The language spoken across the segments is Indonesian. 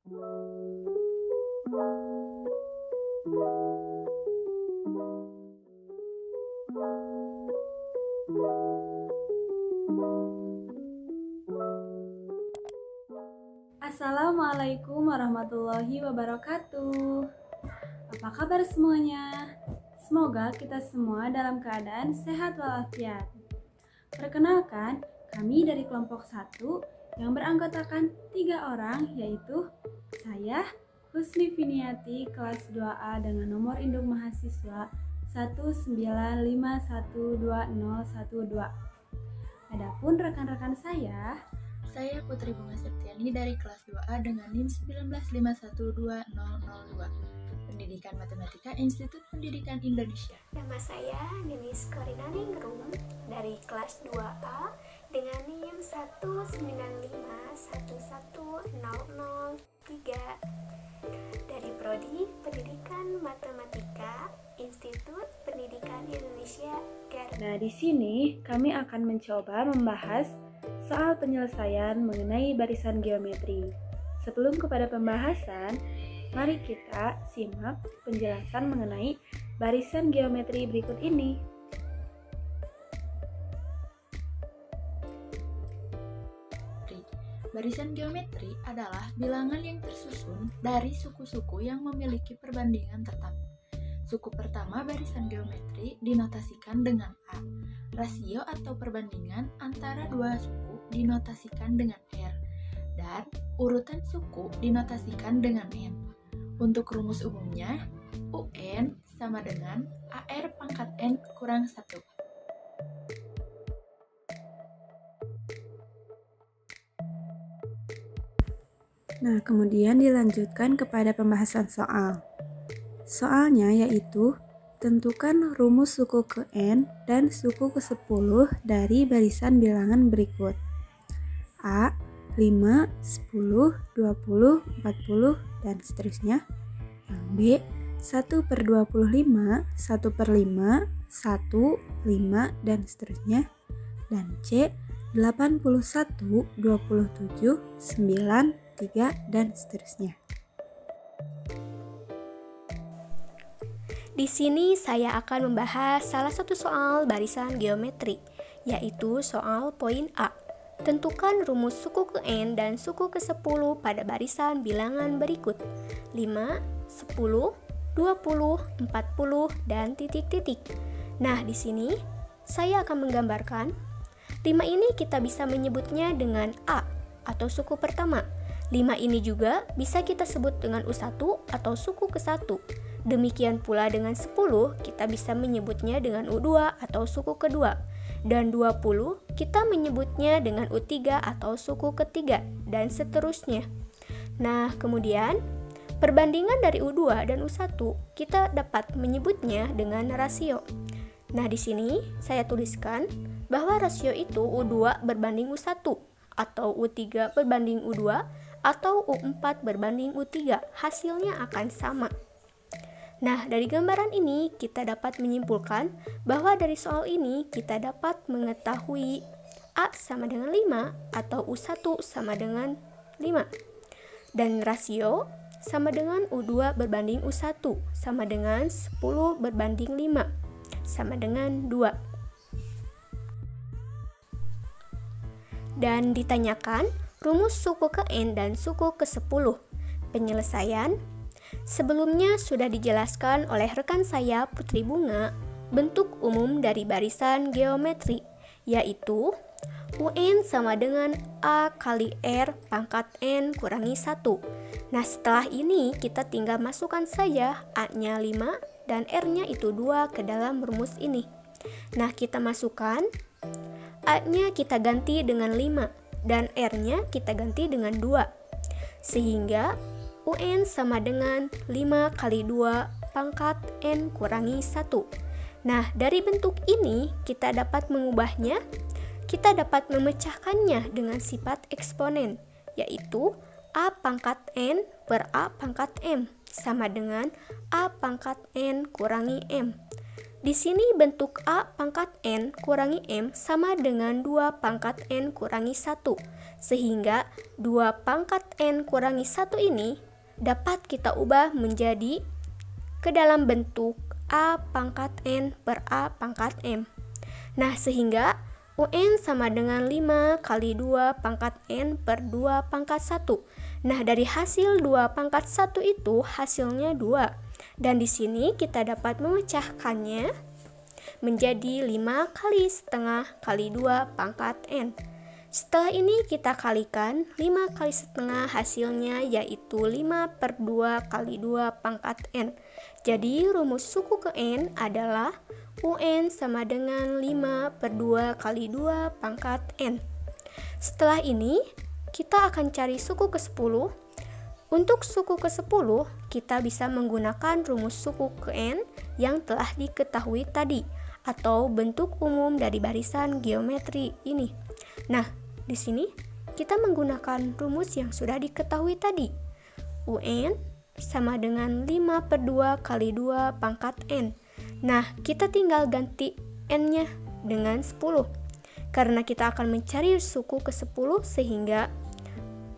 Assalamualaikum warahmatullahi wabarakatuh. Apa kabar semuanya? Semoga kita semua dalam keadaan sehat walafiat. Perkenalkan, kami dari kelompok 1 yang beranggotakan 3 orang, yaitu saya, Husni Finiati, kelas 2A dengan nomor induk mahasiswa 195120012. Adapun rekan-rekan saya Putri Bunga Septiani dari kelas 2A dengan NIM 195120002, Pendidikan Matematika Institut Pendidikan Indonesia. Nama saya Ninis Korinaningrum dari kelas 2A dengan NIM 195110003 dari Prodi Pendidikan Matematika Institut Pendidikan Indonesia Garut. Nah, di sini kami akan mencoba membahas soal penyelesaian mengenai barisan geometri. Sebelum kepada pembahasan, mari kita simak penjelasan mengenai barisan geometri berikut ini. Barisan geometri adalah bilangan yang tersusun dari suku-suku yang memiliki perbandingan tetap. Suku pertama barisan geometri dinotasikan dengan A. Rasio atau perbandingan antara dua suku dinotasikan dengan R. Dan urutan suku dinotasikan dengan N. Untuk rumus umumnya, UN sama dengan AR pangkat N kurang 1. Nah, kemudian dilanjutkan kepada pembahasan soal. Soalnya yaitu, tentukan rumus suku ke N dan suku ke 10 dari barisan bilangan berikut. A, 5, 10, 20, 40, dan seterusnya. Yang B, 1/25, 1/5, 1, 5, dan seterusnya. Dan C, 81, 27, 9, 3, dan seterusnya. Di sini saya akan membahas salah satu soal barisan geometri, yaitu soal poin A. Tentukan rumus suku ke N dan suku ke 10 pada barisan bilangan berikut: 5, 10, 20, 40, dan titik-titik. Nah, di sini saya akan menggambarkan 5 ini kita bisa menyebutnya dengan A atau suku pertama. 5 ini juga bisa kita sebut dengan U1 atau suku ke-1. Demikian pula dengan 10 kita bisa menyebutnya dengan U2 atau suku kedua. Dan 20 kita menyebutnya dengan U3 atau suku ketiga, dan seterusnya. Nah, kemudian perbandingan dari U2 dan U1 kita dapat menyebutnya dengan rasio. Nah, di sini saya tuliskan bahwa rasio itu U2 berbanding U1 atau U3 berbanding U2 atau U4 berbanding U3. Hasilnya akan sama. Nah, dari gambaran ini kita dapat menyimpulkan bahwa dari soal ini kita dapat mengetahui A sama dengan 5 atau U1 sama dengan 5. Dan rasio sama dengan U2 berbanding U1 sama dengan 10 berbanding 5 sama dengan 2. Dan ditanyakan rumus suku ke N dan suku ke 10. Penyelesaian sebelumnya sudah dijelaskan oleh rekan saya Putri Bunga bentuk umum dari barisan geometri, yaitu UN sama dengan A kali R pangkat N kurangi 1. Nah, setelah ini kita tinggal masukkan saja A-nya 5 dan R-nya itu 2 ke dalam rumus ini. Nah, kita masukkan A-nya kita ganti dengan 5 dan R-nya kita ganti dengan 2. Sehingga UN sama dengan 5 kali 2 pangkat N kurangi 1. Nah, dari bentuk ini kita dapat mengubahnya, kita dapat memecahkannya dengan sifat eksponen, yaitu A pangkat N per A pangkat M sama dengan A pangkat N kurangi M. Di sini bentuk A pangkat N kurangi M sama dengan 2 pangkat N kurangi 1, Sehingga 2 pangkat N kurangi 1 ini dapat kita ubah menjadi ke dalam bentuk A pangkat N per A pangkat M. Nah, sehingga UN sama dengan 5 kali 2 pangkat N per 2 pangkat 1. Nah, dari hasil 2 pangkat 1 itu hasilnya 2. Dan di sini kita dapat memecahkannya menjadi 5 kali setengah kali 2 pangkat N. Setelah ini kita kalikan 5 kali setengah hasilnya yaitu 5 per 2 kali 2 pangkat N. Jadi rumus suku ke N adalah UN sama dengan 5 per 2 kali 2 pangkat N. Setelah ini, kita akan cari suku ke-10. Untuk suku ke-10, kita bisa menggunakan rumus suku ke N yang telah diketahui tadi, atau bentuk umum dari barisan geometri ini. Nah, di sini kita menggunakan rumus yang sudah diketahui tadi. UN sama dengan 5 per 2 kali 2 pangkat N. Nah, kita tinggal ganti N-nya dengan 10. Karena kita akan mencari suku ke-10 sehingga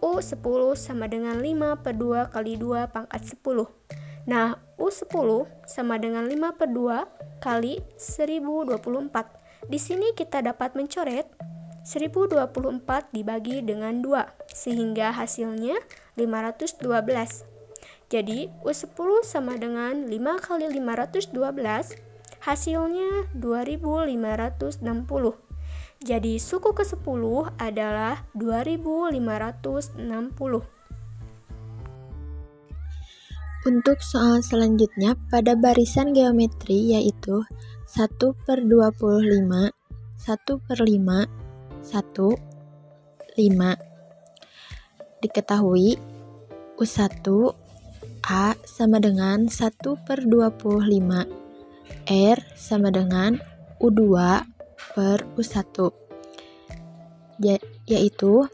U10 sama dengan 5 per 2 kali 2 pangkat 10. Nah, U10 sama dengan 5 per 2 kali 1024. Di sini kita dapat mencoret 1024 dibagi dengan 2, sehingga hasilnya 512. Jadi, U10 sama dengan 5 kali 512, hasilnya 2560. Jadi, suku ke-10 adalah 2560. Untuk soal selanjutnya pada barisan geometri yaitu 1 per 25, 1 per 5, 1, 5. Diketahui U1 A sama dengan 1 per 25, R sama dengan U2 per U1, yaitu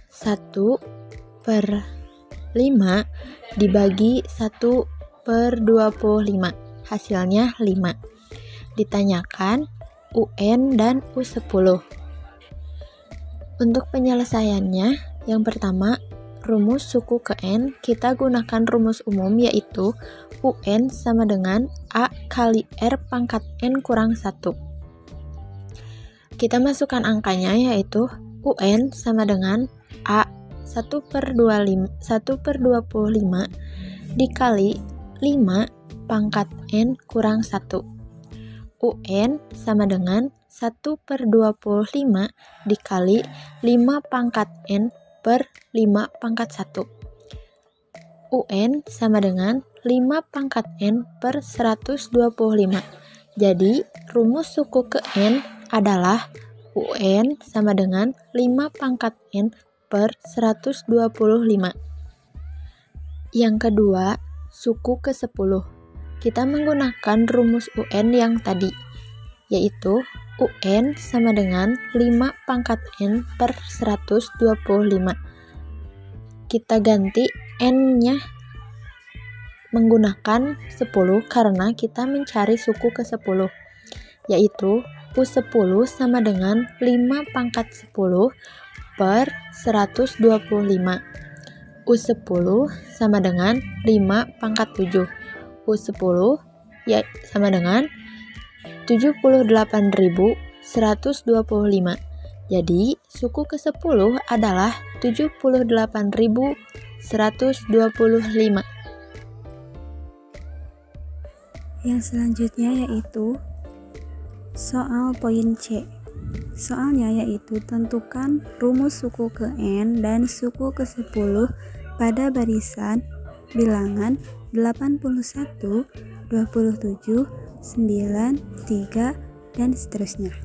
1 per 5 dibagi 1 per 25, hasilnya 5. Ditanyakan UN dan U10. Untuk penyelesaiannya, yang pertama, rumus suku ke N, kita gunakan rumus umum yaitu UN sama dengan A kali R pangkat N kurang 1. Kita masukkan angkanya yaitu UN sama dengan A 1 per 25 dikali 5 pangkat N kurang 1. UN sama dengan 1 per 25 dikali 5 pangkat N per 5 pangkat 1. UN sama dengan 5 pangkat N per 125. Jadi, rumus suku ke N adalah UN sama dengan 5 pangkat N per 125. Yang kedua, suku ke-10. Kita menggunakan rumus UN yang tadi, yaitu UN sama dengan 5 pangkat N per 125. Kita ganti N-nya menggunakan 10 karena kita mencari suku ke-10, yaitu U10 sama dengan 5 pangkat 10 per 125. U10 sama dengan 5 pangkat 7. U10 ya sama dengan 78.125. Jadi, suku ke-10 adalah 78.125. Yang selanjutnya yaitu soal poin C. Soalnya yaitu tentukan rumus suku ke N dan suku ke-10 pada barisan bilangan 81, 27, 9, 3, dan seterusnya.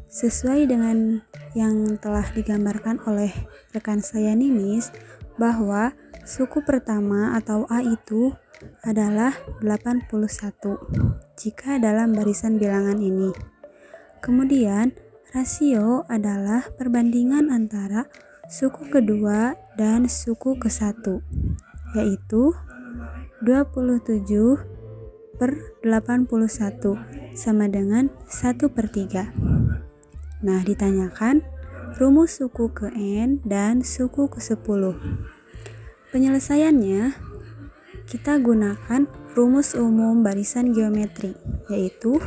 Sesuai dengan yang telah digambarkan oleh rekan saya Ninis, bahwa suku pertama atau A itu adalah 81 jika dalam barisan bilangan ini. Kemudian, rasio adalah perbandingan antara suku kedua dan suku ke-1, yaitu 27 per 81 sama dengan 1/3. Nah, ditanyakan rumus suku ke N dan suku ke-10. Penyelesaiannya, kita gunakan rumus umum barisan geometri, yaitu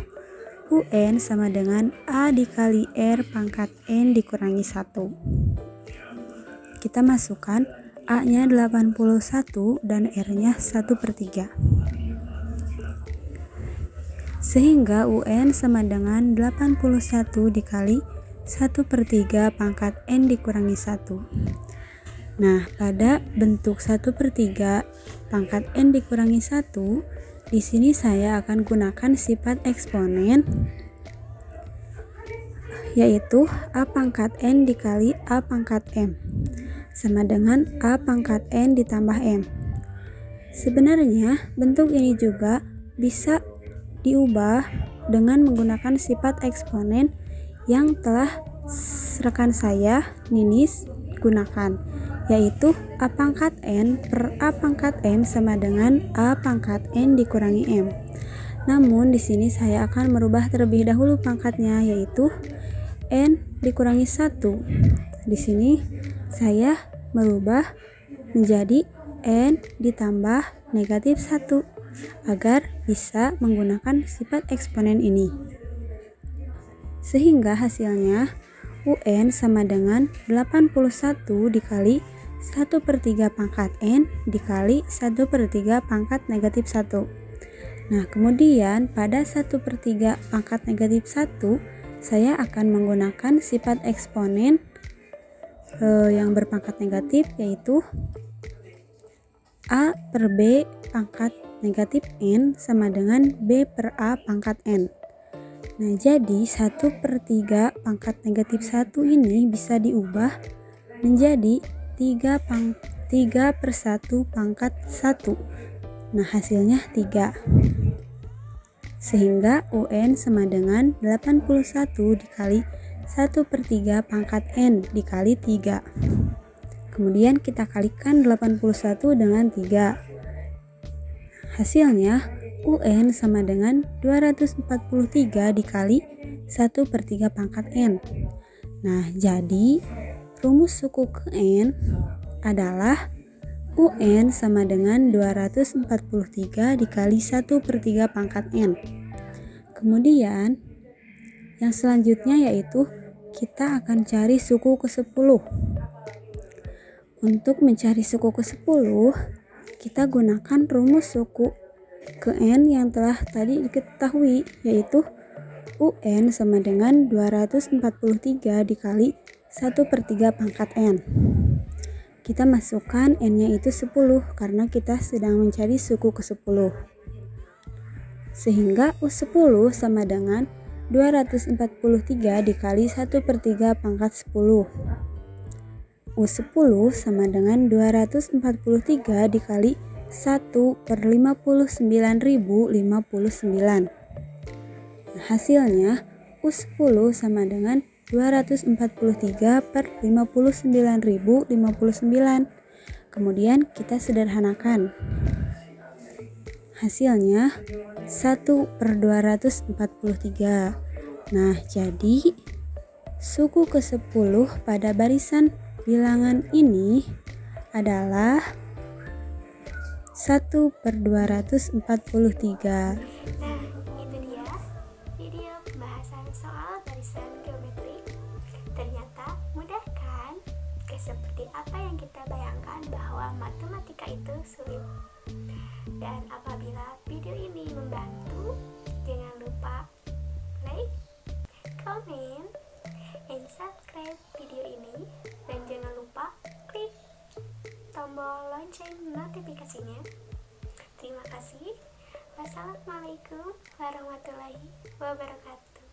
UN sama dengan A dikali R pangkat N dikurangi 1. Kita masukkan A-nya 81 dan R-nya 1/3. Sehingga UN sama dengan 81 dikali 1/3 pangkat N dikurangi 1. Nah, pada bentuk 1/3 pangkat N dikurangi 1, di sini saya akan gunakan sifat eksponen, yaitu A pangkat N dikali A pangkat M, sama dengan A pangkat N ditambah M. Sebenarnya, bentuk ini juga bisa diubah dengan menggunakan sifat eksponen yang telah rekan saya, Ninis, gunakan, yaitu A pangkat N per A pangkat M sama dengan A pangkat N dikurangi M. Namun di sini saya akan merubah terlebih dahulu pangkatnya, yaitu N dikurangi 1. Di sini saya merubah menjadi N ditambah negatif 1 agar bisa menggunakan sifat eksponen ini. Sehingga hasilnya UN sama dengan 81 dikali 1/3 pangkat N dikali 1/3 pangkat negatif 1. Nah, kemudian pada 1/3 pangkat negatif 1, saya akan menggunakan sifat eksponen yang berpangkat negatif, yaitu A per B pangkat negatif N sama dengan B per A pangkat N. Nah, jadi 1/3 pangkat negatif 1 ini bisa diubah menjadi 3/1 pangkat 1. Nah, hasilnya 3. Sehingga UN sama dengan 81 dikali 1/3 pangkat N dikali 3. Kemudian kita kalikan 81 dengan 3. Hasilnya UN sama dengan 243 dikali 1/3 pangkat N. Nah, jadi rumus suku ke N adalah UN sama dengan 243 dikali 1/3 pangkat N. Kemudian yang selanjutnya yaitu kita akan cari suku ke-10. Untuk mencari suku ke-10, kita gunakan rumus suku ke N yang telah tadi diketahui, yaitu UN sama dengan 243 dikali 1/3 pangkat N. Kita masukkan N-nya itu 10 karena kita sedang mencari suku ke-10. Sehingga U10 sama dengan 243 dikali 1/3 pangkat 10. U10 sama dengan 243 dikali 1/59.059. Hasilnya U10 sama dengan 243 per 59.059. Kemudian kita sederhanakan. Hasilnya 1/243. Nah, jadi suku ke-10 pada barisan bilangan ini adalah 1/243. Nah, itu dia video pembahasan soal barisan geometri. Ternyata mudah kan? Gak seperti apa yang kita bayangkan bahwa matematika itu sulit. Dan apabila video ini membantu, jangan lupa like, comment, and subscribe video ini. Dan jangan lupa klik tombol lonceng notifikasinya. Terima kasih. Wassalamualaikum warahmatullahi wabarakatuh.